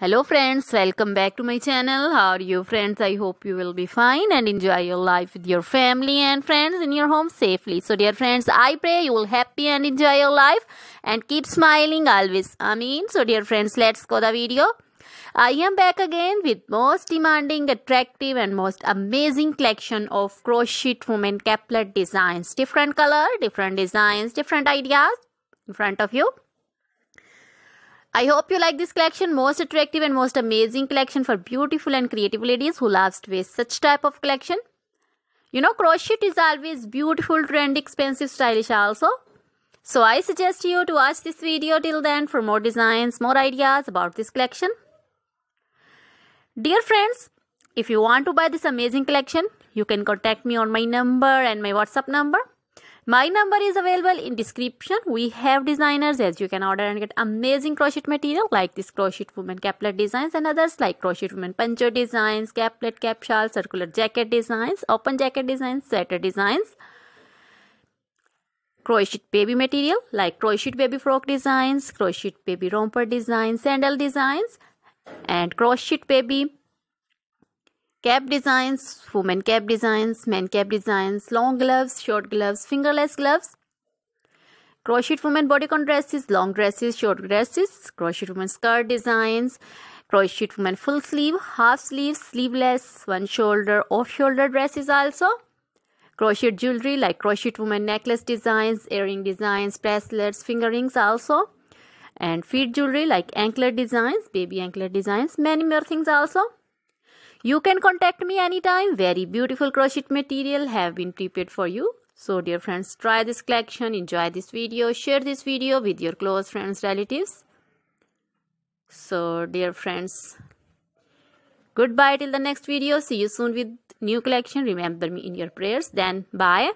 Hello friends, welcome back to my channel. How are you friends? I hope you will be fine and enjoy your life with your family and friends in your home safely. So dear friends, I pray you will happy and enjoy your life and keep smiling always. Amen. So dear friends, let's go the video. I am back again with most demanding, attractive and most amazing collection of crochet women caplet designs. Different color, different designs, different ideas in front of you. I hope you like this collection. Most attractive and most amazing collection for beautiful and creative ladies who loves to wear such type of collection. You know, crochet is always beautiful, trendy, expensive, stylish also. So I suggest you to watch this video till then for more designs, more ideas about this collection. Dear friends, if you want to buy this amazing collection, you can contact me on my number and my WhatsApp number. My number is available in description. We have designers as you can order and get amazing crochet material like this crochet woman caplet designs and others like crochet woman puncher designs, caplet, cap shawl, circular jacket designs, open jacket designs, sweater designs, crochet baby material like crochet baby frock designs, crochet baby romper designs, sandal designs and crochet baby cap designs, women cap designs, men cap designs, long gloves, short gloves, fingerless gloves, crochet women bodycon dresses, long dresses, short dresses, crochet women skirt designs, crochet women full sleeve, half sleeve, sleeveless, one shoulder, off shoulder dresses also, crochet jewelry like crochet women necklace designs, earring designs, bracelets, finger rings also, and feet jewelry like anklet designs, baby anklet designs, many more things also. You can contact me anytime. Very beautiful crochet material have been prepared for you. So dear friends, try this collection, enjoy this video, share this video with your close friends, relatives. So dear friends, goodbye till the next video. See you soon with new collection. Remember me in your prayers. Then bye.